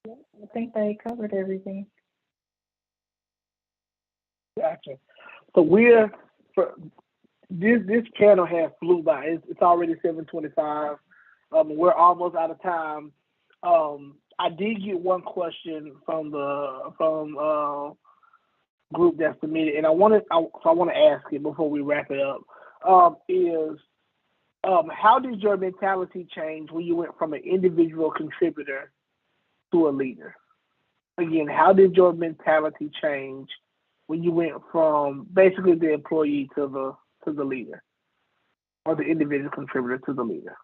I think they covered everything. Gotcha. So this panel has flew by. It's already 7:25. We're almost out of time. I did get one question from the group that submitted, and I want to ask it before we wrap it up. How did your mentality change when you went from an individual contributor to a leader? Again, how did your mentality change when you went from basically the employee to the leader, or the individual contributor to the leader?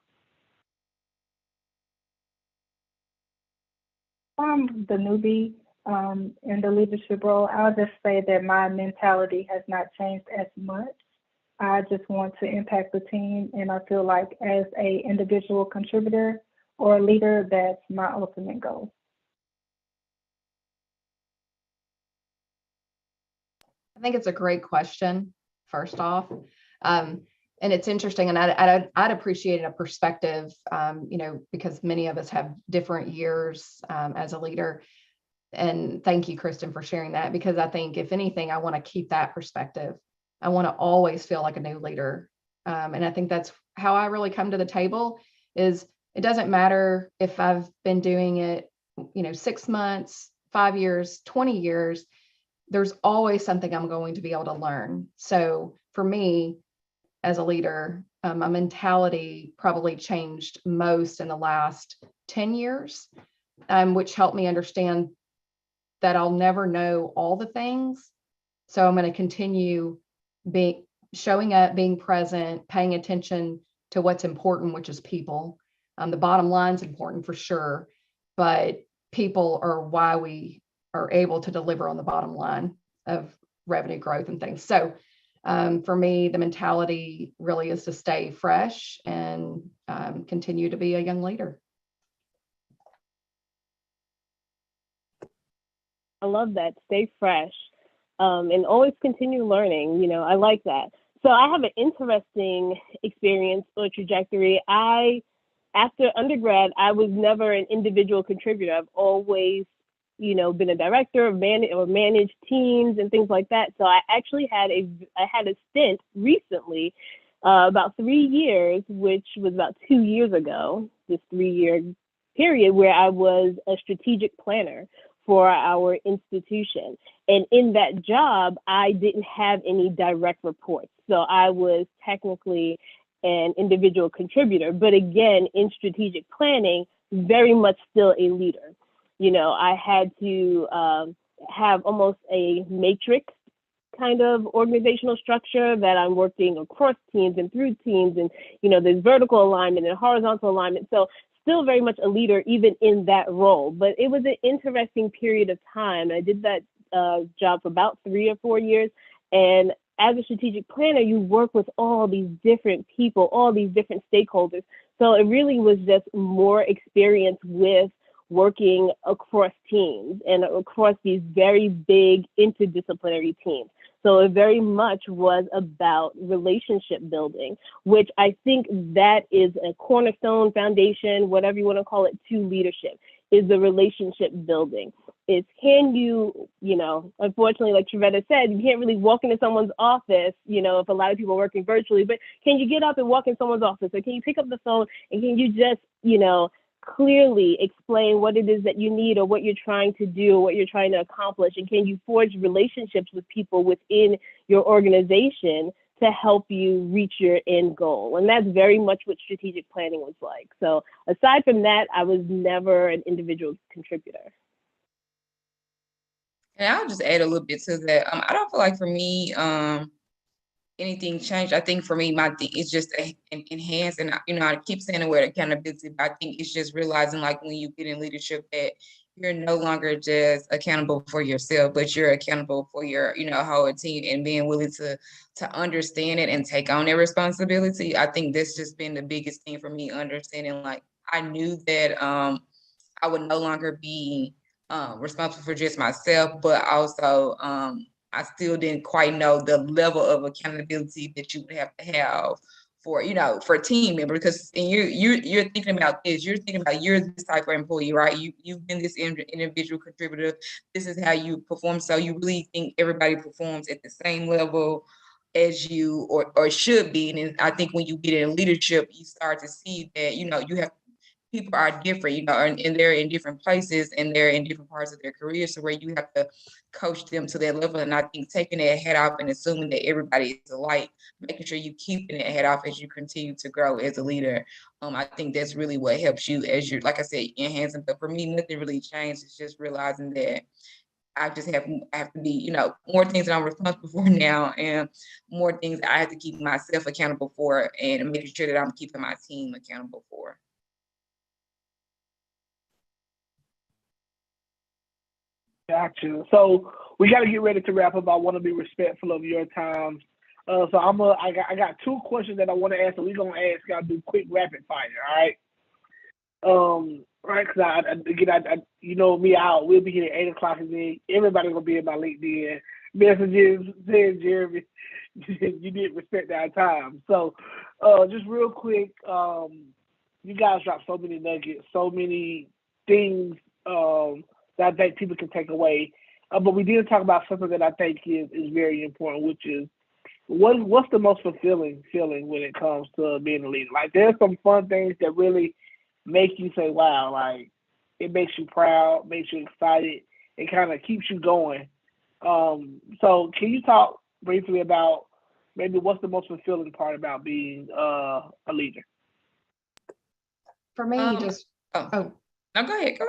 The newbie in the leadership role, I'll just say that my mentality has not changed as much. I just want to impact the team, and I feel like as a individual contributor or a leader, that's my ultimate goal. I think it's a great question, first off. And it's interesting, and I'd appreciate a perspective, because many of us have different years as a leader. And thank you, Kristen, for sharing that, because I think if anything, I want to keep that perspective. I want to always feel like a new leader. And I think that's how I really come to the table. Is it doesn't matter if I've been doing it, 6 months, 5 years, 20 years, there's always something I'm going to be able to learn. So for me, as a leader, my mentality probably changed most in the last 10 years, which helped me understand that I'll never know all the things. So I'm going to continue showing up, being present, paying attention to what's important, which is people. The bottom line is important for sure, but people are why we are able to deliver on the bottom line of revenue growth and things. So for me, the mentality really is to stay fresh and continue to be a young leader. I love that. Stay fresh and always continue learning. I like that. So I have an interesting experience or trajectory. After undergrad, I was never an individual contributor. I've always, been a director or managed teams and things like that. So I actually had a stint recently, about 3 years, which was about 2 years ago, this 3-year period, where I was a strategic planner for our institution. And in that job, I didn't have any direct reports. So I was technically an individual contributor, but again, in strategic planning, very much still a leader. I had to have almost a matrix kind of organizational structure that I'm working across teams and through teams, and there's vertical alignment and horizontal alignment. So still very much a leader even in that role. But it was an interesting period of time. I did that job for about 3 or 4 years. And as a strategic planner, you work with all these different people, all these different stakeholders. So it really was just more experience with working across teams and across these very big interdisciplinary teams. So it very much was about relationship building, which I think that is a cornerstone foundation, whatever you want to call it, to leadership, is the relationship building. Is can you, unfortunately, like Trevetta said, you can't really walk into someone's office, if a lot of people are working virtually, but can you get up and walk in someone's office? Or can you pick up the phone and can you just, clearly explain what it is that you need or what you're trying to do or what you're trying to accomplish? And can you forge relationships with people within your organization to help you reach your end goal? And that's very much what strategic planning was like. So aside from that, I was never an individual contributor. And I'll just add a little bit to that. I don't feel like for me, anything changed. I think for me, my thing is just enhance. And I keep saying the word accountability, but I think it's just realizing, like, when you get in leadership, that you're no longer just accountable for yourself, but you're accountable for your, whole team, and being willing to understand it and take on that responsibility. I think that's just been the biggest thing for me, understanding, like, I knew that I would no longer be responsible for just myself, but also I still didn't quite know the level of accountability that you would have to have for, for a team member. Because you're thinking about this, you're thinking about, you're this type of employee, right? You've been this individual contributor. This is how you perform. So you really think everybody performs at the same level as you, or should be. And I think when you get in leadership, you start to see that, you have, people are different, and they're in different places, and they're in different parts of their career. So where you have to coach them to that level. And I think taking that head off and assuming that everybody is alike, making sure you keeping that head off as you continue to grow as a leader. I think that's really what helps you as you're, like I said, enhancing. But for me, nothing really changed. It's just realizing that I have to be, more things that I'm responsible for now, and more things that I have to keep myself accountable for, and making sure that I'm keeping my team accountable for. Gotcha. So we got to get ready to wrap up. I want to be respectful of your time. So I got two questions that I want to ask. So we're gonna ask y'all to do quick rapid fire. All right. Right. Because I me out. We'll be here at 8 o'clock, and then everybody's gonna be in my LinkedIn messages saying, Jeremy, you didn't respect our time. So, just real quick, you guys dropped so many nuggets, so many things that I think people can take away. But we did talk about something that I think is very important, which is what's the most fulfilling feeling when it comes to being a leader? Like, there's some fun things that really make you say, wow, like, it makes you proud, makes you excited, it kind of keeps you going. So can you talk briefly about maybe what's the most fulfilling part about being a leader? For me, No, go ahead.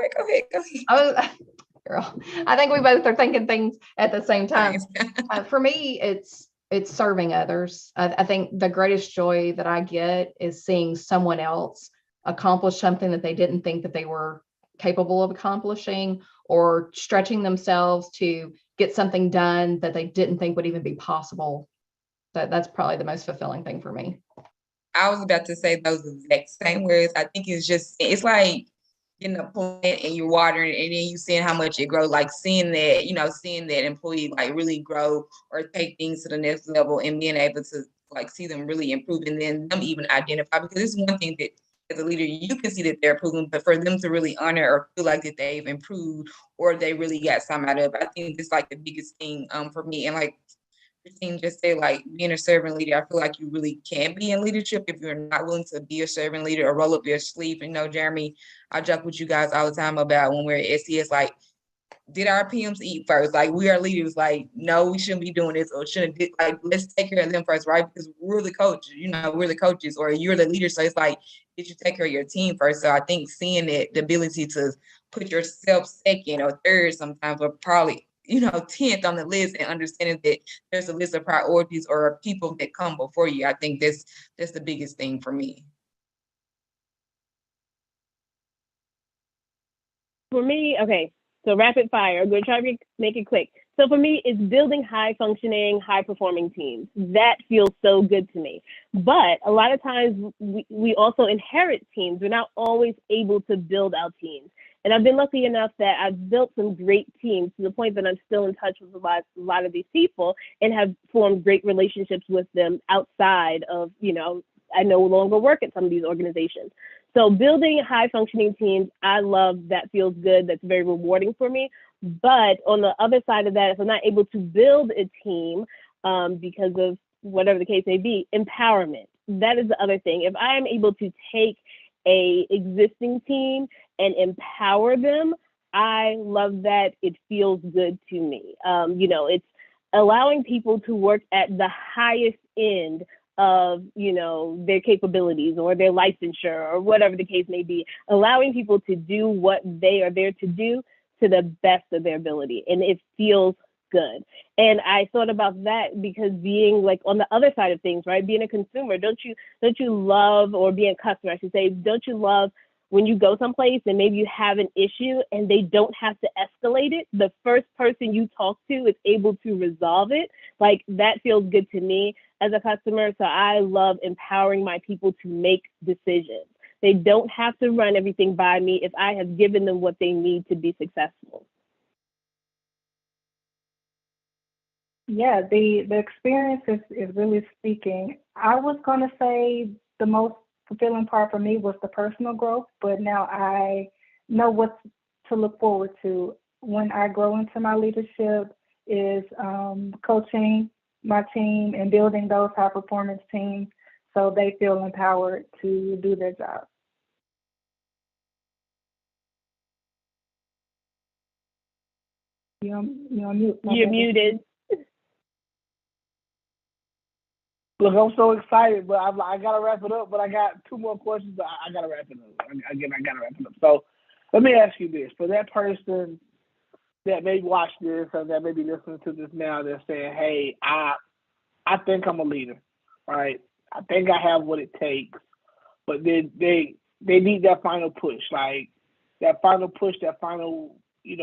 Girl, I think we both are thinking things at the same time. For me, it's serving others. I think the greatest joy that I get is seeing someone else accomplish something that they didn't think that they were capable of accomplishing, or stretching themselves to get something done that they didn't think would even be possible. That's probably the most fulfilling thing for me. I was about to say those exact same words. I think it's like getting a plant and you're watering it, and then you seeing how much it grows, like seeing that employee like really grow or take things to the next level, and being able to like see them really improve, and then them even identify, because it's one thing that as a leader, you can see that they're improving, but for them to really honor or feel like that they've improved or they really got something out of it, I think it's like the biggest thing for me. And like Christine just said, like, being a servant leader, I feel like you really can be in leadership if you're not willing to be a servant leader or roll up your sleeve. Jeremy, I joke with you guys all the time about when we're at SCS, like, did our PMs eat first? Like, we are leaders. Like, no, we shouldn't be doing this, or shouldn't, like, let's take care of them first, right? Because we're the coaches, we're the coaches, or you're the leader. So it's like, did you take care of your team first? So I think seeing that, the ability to put yourself second or third sometimes, or probably, 10th on the list, and understanding that there's a list of priorities or people that come before you. I think that's the biggest thing for me. For me, okay, so rapid fire. I'm going to try to make it quick. So for me, it's building high functioning, high performing teams. That feels so good to me. But a lot of times we also inherit teams. We're not always able to build our teams. And I've been lucky enough that I've built some great teams to the point that I'm still in touch with a lot of these people and have formed great relationships with them outside of, I no longer work at some of these organizations. So building high functioning teams, I love. That feels good. That's very rewarding for me. But on the other side of that, if I'm not able to build a team because of whatever the case may be, empowerment. That is the other thing. If I am able to take a existing team and empower them, I love that. It feels good to me. It's allowing people to work at the highest end of, their capabilities or their licensure or whatever the case may be, allowing people to do what they are there to do to the best of their ability, and it feels good. And I thought about that because being like on the other side of things, right? Being a consumer, don't you love, or being a customer, I should say, don't you love when you go someplace and maybe you have an issue and they don't have to escalate it? The first person you talk to is able to resolve it. Like, that feels good to me as a customer. So I love empowering my people to make decisions. They don't have to run everything by me if I have given them what they need to be successful. Yeah, the experience is really speaking. I was gonna say the most fulfilling part for me was the personal growth, but now I know what to look forward to when I grow into my leadership is coaching my team and building those high performance teams so they feel empowered to do their job. You're on mute. You're muted. Look, I'm so excited, but I gotta wrap it up. But I got 2 more questions, but I gotta wrap it up. I gotta wrap it up. So let me ask you this: for that person that may watch this or that may be listening to this now, they're saying, "Hey, I think I'm a leader, right? I think I have what it takes, but they need that final push, like that final push, that final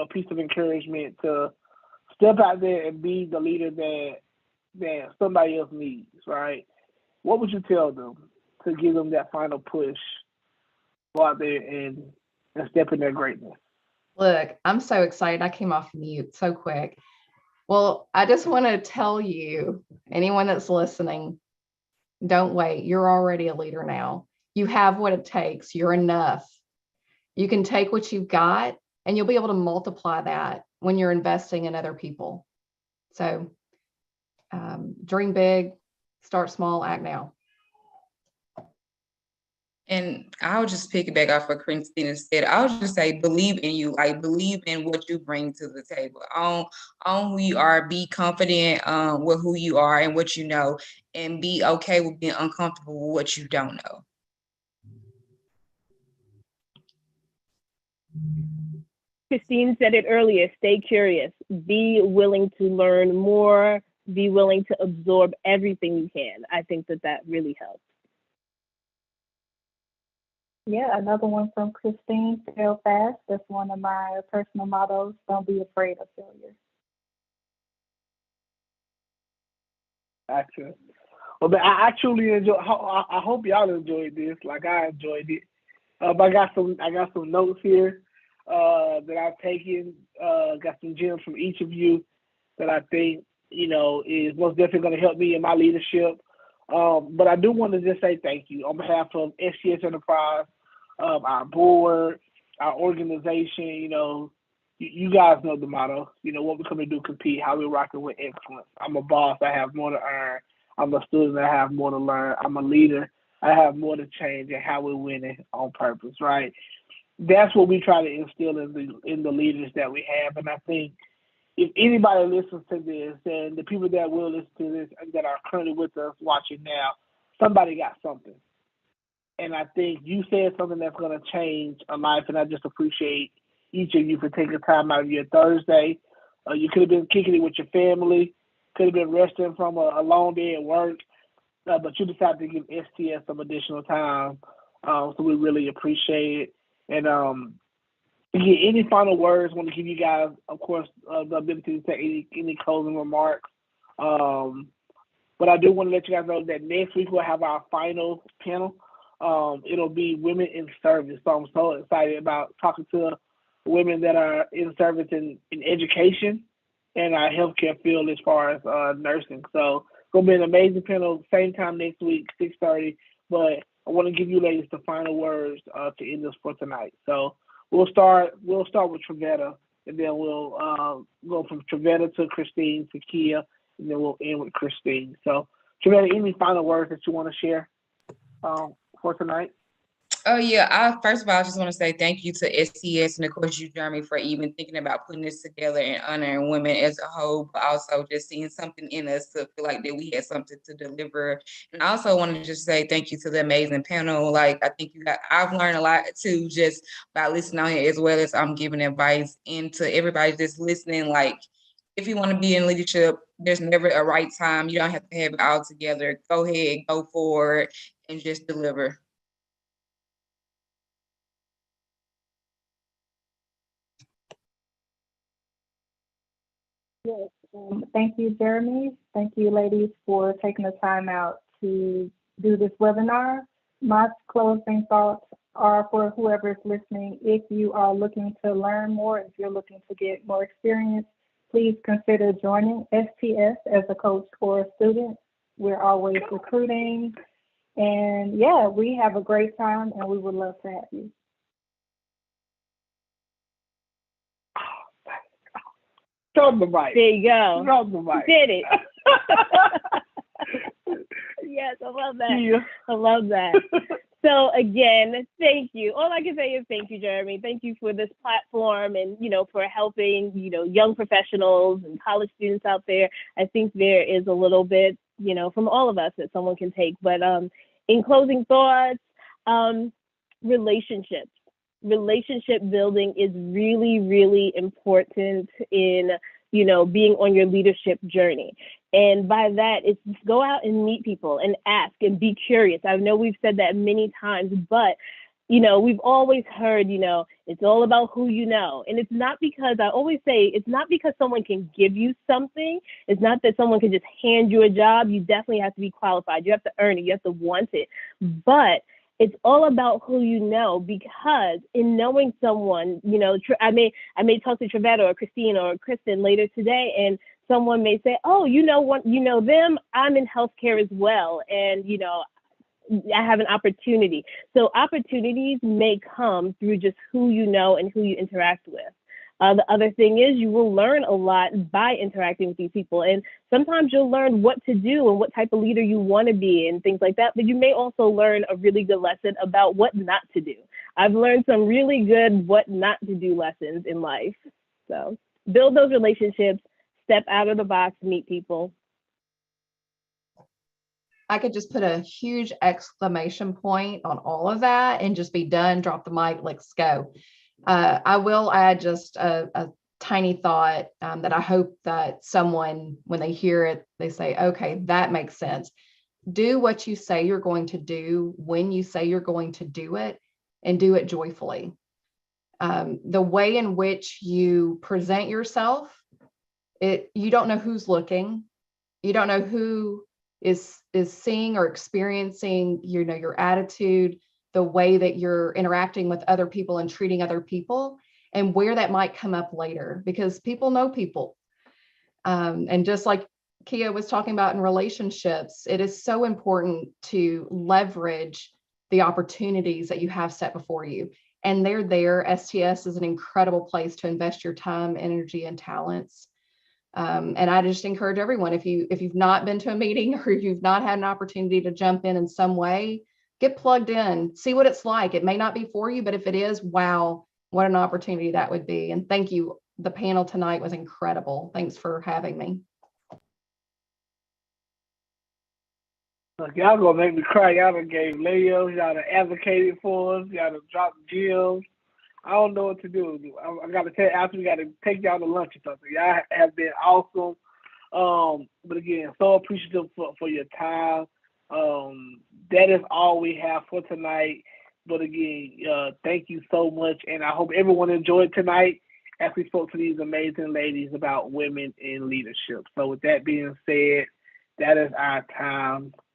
piece of encouragement to step out there and be the leader that somebody else needs, right? What would you tell them to give them that final push, go out there and step in their greatness?" Look, I'm so excited. I came off mute so quick. Well, I just want to tell you, anyone that's listening, don't wait. You're already a leader now. You have what it takes. You're enough. You can take what you've got and you'll be able to multiply that when you're investing in other people. So dream big, start small, act now. And I'll just piggyback off what Christina said. I'll just say, believe in you, like believe in what you bring to the table. On who you are, be confident with who you are and what you know, and be okay with being uncomfortable with what you don't know. Christine said it earlier, stay curious, be willing to learn more, be willing to absorb everything you can. I think that really helps. Yeah, another one from Christine, fail fast. That's one of my personal mottos. Don't be afraid of failure. Gotcha. Well, but I truly enjoy. I hope y'all enjoyed this, like I enjoyed it. But I got some notes here that I've taken. Got some gems from each of you that I think is most definitely going to help me in my leadership. But I do want to just say thank you on behalf of SGS Enterprise, our board, our organization. You guys know the motto. What we come to do, compete. How we rocking with excellence. I'm a boss. I have more to earn. I'm a student. I have more to learn. I'm a leader. I have more to change, and how we're winning on purpose. Right. That's what we try to instill in the leaders that we have. And I think if anybody listens to this, and the people that will listen to this and that are currently with us watching now, somebody got something. And I think you said something that's going to change a life, and I just appreciate each of you for taking time out of your Thursday. You could have been kicking it with your family, could have been resting from a long day at work, but you decided to give STS some additional time. So we really appreciate it. And any final words? I want to give you guys, of course, the ability to say any closing remarks. But I do want to let you guys know that next week we'll have our final panel. It'll be women in service. So I'm so excited about talking to women that are in service in education and our healthcare field as far as nursing. So it's going to be an amazing panel, same time next week, 6:30. But I want to give you ladies the final words to end this for tonight. So we'll start with Trevetta, and then we'll go from Trevetta to Christine to Kia, and then we'll end with Christine. So Trevetta, any final words that you want to share for tonight? Oh yeah, first of all, I just want to say thank you to SCS and of course you, Jeremy, for even thinking about putting this together and honoring women as a whole, but also just seeing something in us to feel like that we had something to deliver. And I also want to just say thank you to the amazing panel. Like I think I've learned a lot too just by listening on here as well as I'm giving advice. And to everybody that's listening, like if you want to be in leadership, there's never a right time. You don't have to have it all together. Go ahead, go forward, and just deliver. Yes. Thank you, Jeremy. Thank you, ladies, for taking the time out to do this webinar. My closing thoughts are for whoever is listening. If you are looking to learn more, if you're looking to get more experience, please consider joining STS as a coach or a student. We're always recruiting. And yeah, we have a great time and we would love to have you. Drop the mic. There you go. Drop the mic. Did it. Yes, I love that. Yeah. I love that. So again, thank you. All I can say is thank you, Jeremy. Thank you for this platform and, for helping, young professionals and college students out there. I think there is a little bit, from all of us that someone can take. But in closing thoughts, relationships. Relationship building is really, really important in, being on your leadership journey. And by that, it's just go out and meet people and ask and be curious. I know we've said that many times, but, we've always heard, it's all about who you know. And it's not because, I always say, it's not because someone can give you something. It's not that someone can just hand you a job. You definitely have to be qualified. You have to earn it. You have to want it. But it's all about who you know, because in knowing someone, I may talk to Trevetta or Christine or Kristen later today, and someone may say, oh, them, I'm in healthcare as well. And, I have an opportunity. So opportunities may come through just who you know and who you interact with. The other thing is you will learn a lot by interacting with these people. And sometimes you'll learn what to do and what type of leader you want to be and things like that. But you may also learn a really good lesson about what not to do. I've learned some really good what not to do lessons in life. So build those relationships, step out of the box, meet people. I could just put a huge exclamation point on all of that and just be done, drop the mic, let's go. I will add just a tiny thought that I hope that someone, when they hear it, they say, okay, that makes sense. Do what you say you're going to do when you say you're going to do it, and do it joyfully. The way in which you present yourself, you don't know who's looking. You don't know who is seeing or experiencing, your attitude, the way that you're interacting with other people and treating other people, and where that might come up later, because people know people. And just like Kia was talking about in relationships, it is so important to leverage the opportunities that you have set before you. And they're there. STS is an incredible place to invest your time, energy, and talents. And I just encourage everyone, if you've not been to a meeting or you've not had an opportunity to jump in some way, get plugged in, see what it's like. It may not be for you, but if it is, wow, what an opportunity that would be. And thank you. The panel tonight was incredible. Thanks for having me. Look, y'all gonna make me cry. Y'all done gave layups, y'all done advocated for us, y'all done dropped gems. I don't know what to do. I gotta tell you, after we gotta take y'all to lunch or something. Y'all have been awesome. But again, so appreciative for your time. That is all we have for tonight. But again, thank you so much, and I hope everyone enjoyed tonight as we spoke to these amazing ladies about women in leadership. So with that being said, that is our time.